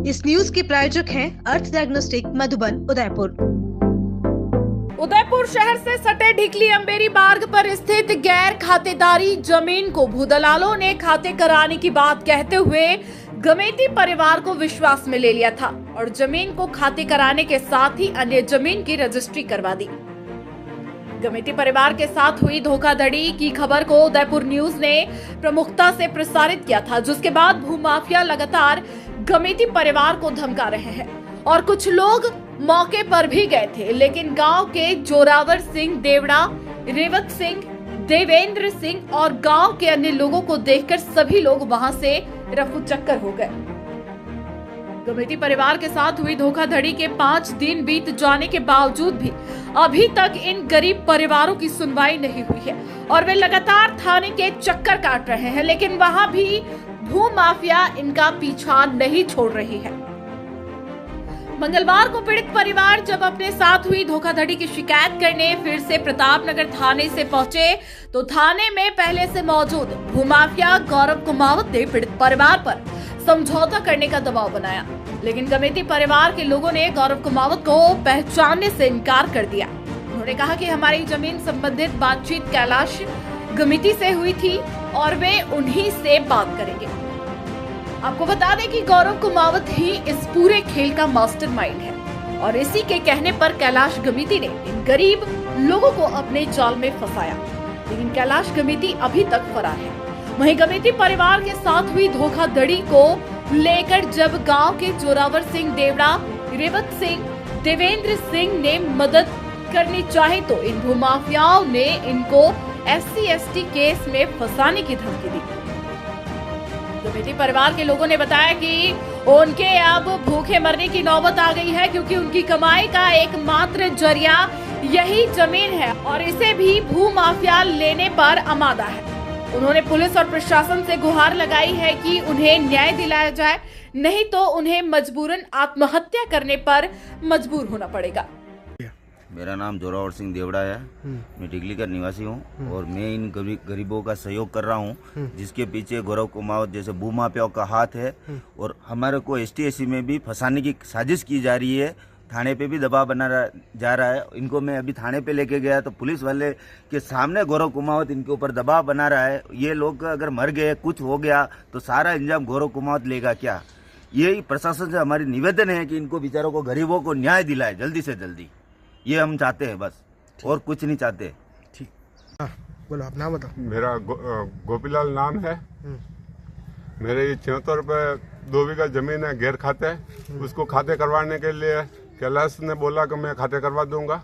इस न्यूज के प्रायोजक हैं अर्थ डायग्नोस्टिक मधुबन उदयपुर। उदयपुर शहर से सटे ढिकली अंबेरी मार्ग पर स्थित गैर खातेदारी जमीन को भूदलालों ने खाते कराने की बात कहते हुए गमेती परिवार को विश्वास में ले लिया था और जमीन को खाते कराने के साथ ही अन्य जमीन की रजिस्ट्री करवा दी। गमेती परिवार के साथ हुई धोखाधड़ी की खबर को उदयपुर न्यूज ने प्रमुखता से प्रसारित किया था, जिसके बाद भूमाफिया लगातार गमेती परिवार को धमका रहे हैं और कुछ लोग मौके पर भी गए थे, लेकिन गांव के जोरावर सिंह, देवड़ा, रेवत सिंह, देवेंद्र सिंह और गांव के अन्य लोगों को देखकर सभी लोग वहां से रफू चक्कर हो गए। गमेती परिवार के साथ हुई धोखाधड़ी के 5 दिन बीत जाने के बावजूद भी अभी तक इन गरीब परिवारों की सुनवाई नहीं हुई है और वे लगातार थाने के चक्कर काट रहे हैं, लेकिन वहां भी भूमाफिया इनका पीछा नहीं छोड़ रही है। मंगलवार को पीड़ित परिवार जब अपने साथ हुई धोखाधड़ी की शिकायत करने फिर से प्रतापनगर थाने से पहुंचे तो थाने में पहले से मौजूद भूमाफिया गौरव कुमावत ने पीड़ित परिवार पर समझौता करने का दबाव बनाया, लेकिन गमेती परिवार के लोगों ने गौरव कुमावत को पहचानने से इनकार कर दिया। उन्होंने कहा कि हमारी जमीन संबंधित बातचीत कैलाश गमेती से हुई थी और वे उन्हीं से बात करेंगे। आपको बता दें कि गौरव कुमावत ही इस पूरे खेल का मास्टरमाइंड है और इसी के कहने पर कैलाश गमेती ने इन गरीब लोगों को अपने जाल में फंसाया, लेकिन कैलाश गमेती अभी तक फरार है। वहीं गमेती परिवार के साथ हुई धोखाधड़ी को लेकर जब गांव के जोरावर सिंह, देवड़ा, रेवत सिंह, देवेंद्र सिंह ने मदद करनी चाहे तो इन भूमाफियाओं ने इनको SC/ST केस में फंसाने की धमकी दी। गमेती परिवार के लोगों ने बताया कि उनके अब भूखे मरने की नौबत आ गई है, क्योंकि उनकी कमाई का एकमात्र जरिया यही जमीन है और इसे भी भूमाफिया लेने पर आमादा है। उन्होंने पुलिस और प्रशासन से गुहार लगाई है कि उन्हें न्याय दिलाया जाए, नहीं तो उन्हें मजबूरन आत्महत्या करने पर मजबूर होना पड़ेगा। मेरा नाम जोरावर सिंह देवड़ा है। मैं टिकली का निवासी हूँ और मैं इन गरीबों का सहयोग कर रहा हूँ, जिसके पीछे गौरव कुमावत जैसे भूमाफियाओं का हाथ है और हमारे को ST/SC में भी फंसाने की साजिश की जा रही है। थाने पे भी दबाव बना जा रहा है। इनको मैं अभी थाने पे लेके गया तो पुलिस वाले के सामने गौरव कुमावत इनके ऊपर दबाव बना रहा है। ये लोग अगर मर गए, कुछ हो गया तो सारा इंजाम गौरव कुमावत लेगा क्या? यही प्रशासन से हमारी निवेदन है कि इनको बेचारों को, गरीबों को न्याय दिलाए जल्दी से जल्दी। ये हम चाहते हैं बस, और कुछ नहीं चाहते। ठीक, बोलो आप नाम बताओ। मेरा गोपीलाल नाम है। मेरे ये 76 रुपये 2 बीघा जमीन है, गैर खाते। उसको खाते करवाने के लिए कैलाश ने बोला कि मैं खाते करवा दूंगा।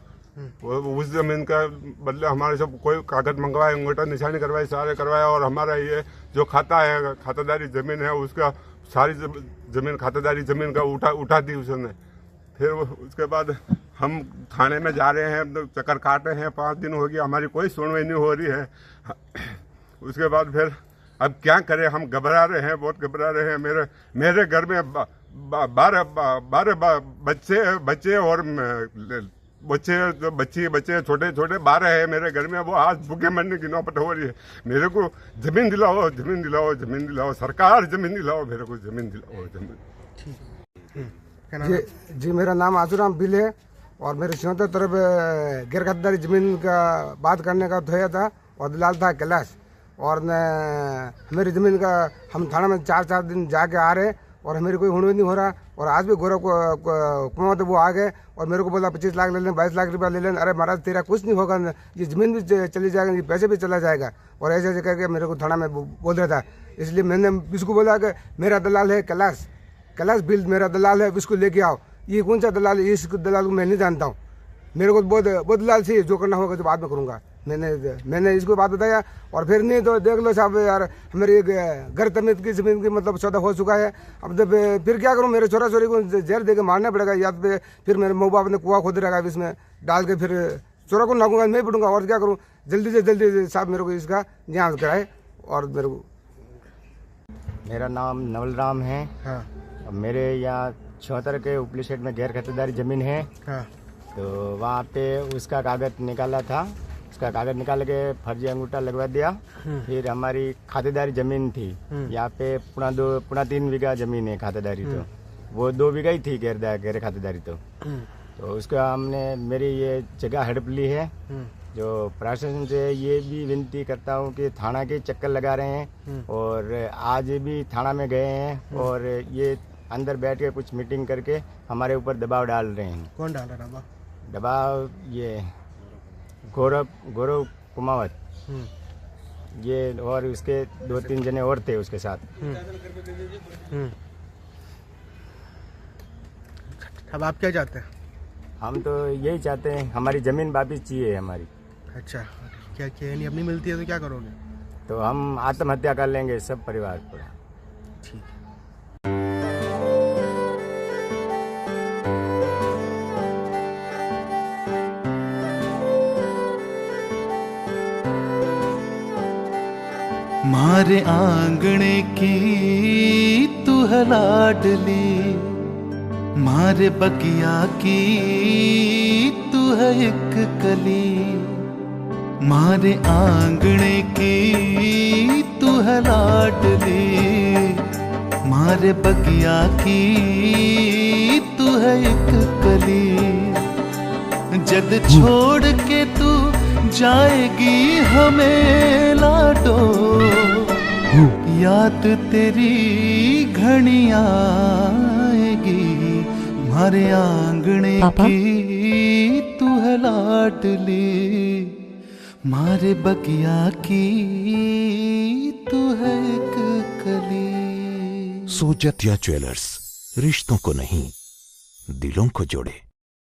उस जमीन का बदले हमारे सब कोई कागज मंगवाए, अंगूठा निशानी करवाई, सारे करवाया और हमारा ये जो खाता है, खातेदारी जमीन है, उसका सारी जमीन खातेदारी जमीन का उठा दी उसने। फिर उसके बाद हम थाने में जा रहे हैं, तो चक्कर काटे हैं, 5 दिन हो गया, हमारी कोई सुनवाई नहीं हो रही है। उसके बाद फिर अब क्या करें, हम घबरा रहे हैं, बहुत घबरा रहे हैं। मेरे घर में 12 बच्चे और बच्चे छोटे 12 है मेरे घर में। वो आज भूखे मरने की नौबत हो रही है। मेरे को जमीन दिलाओ, जमीन दिलाओ, जमीन दिलाओ, सरकार जमीन दिलाओ, मेरे को जमीन दिलाओ, जमीन। जी, मेरा नाम आजूराम बिल है और मेरे 76 तरफ गैर खातेदारी जमीन का बात करने का धोया था और दलाल था कैलाश। और मेरी ज़मीन का हम थाना में 4 दिन जाके आ रहे और मेरी कोई हुनर नहीं हो रहा। और आज भी गौरव कुमावत वो आ गए और मेरे को बोला 25 लाख ले लें, 22 लाख रुपया ले लें। अरे महाराज तेरा कुछ नहीं होगा, ये ज़मीन भी चली जाएगा, ये पैसे भी चला जाएगा। और ऐसे ऐसे करके मेरे को थाना में बोल रहा था। इसलिए मैंने इसको बोला कि मेरा दलाल है कैलाश बिल मेरा दलाल है, इसको लेके आओ। ये कौन सा दलाल है? इस दलाल को मैं नहीं जानता हूँ। मेरे को बहुत दलाल चाहिए, जो करना होगा तो बाद में करूँगा। मैंने इसको बात बताया और फिर नहीं तो देख लो साहब यार, मेरे घर तमीज की जमीन की मतलब सौदा हो चुका है। अब तो फिर क्या करूँ? मेरे छोरा छोरी को जहर दे के मारना पड़ेगा, या फिर मेरे माँ बाप ने कुआं खोद रखा है, इसमें डाल के फिर छोरा को नाकूंगा, मैं पढ़ूंगा। और क्या करूँ? जल्दी से जल्दी साहब मेरे को इसका न्याय कराए। और मेरे को, मेरा नाम नवलराम है। हाँ, मेरे यहाँ 76 के उपली सेट में गैर खातेदारी जमीन है। हाँ, तो वहाँ पे उसका कागज निकाला था, उसका कागज निकाल के फर्जी अंगूठा लगवा दिया। फिर हमारी खातेदारी जमीन थी यहाँ पे 2.5 बीघा जमीन है खातेदारी। तो वो 2 बीघा ही थी गैर खातेदारी। तो उसका हमने मेरी ये जगह हड़प ली है। जो प्रशासन से ये भी विनती करता हूँ कि थाना के चक्कर लगा रहे हैं और आज भी थाना में गए हैं और ये अंदर बैठ के कुछ मीटिंग करके हमारे ऊपर दबाव डाल रहे हैं। कौन डाल रहा है दबाव? ये गौरव कुमावत, ये और उसके 2-3 जने और थे उसके साथ। अब आप क्या चाहते हैं? हम तो यही चाहते हैं हमारी ज़मीन वापस चाहिए हमारी। अच्छा, क्या नहीं अब नहीं मिलती है तो क्या करोगे? तो हम आत्महत्या कर लेंगे सब परिवार पर। ठीक है। मारे आंगणे की तू है लाडली, मारे बगिया की तू है एक कली, मारे आंगणे की तू है लाडली, मारे बगिया की तू है एक कली। जद छोड़ के तू जाएगी हमें लाडो, याद तेरी घनी आएगी, मारे आंगणे की तू है लाडली, मारे बगिया की तू है एक कली। सोजतिया ज्वेलर्स, रिश्तों को नहीं दिलों को जोड़े।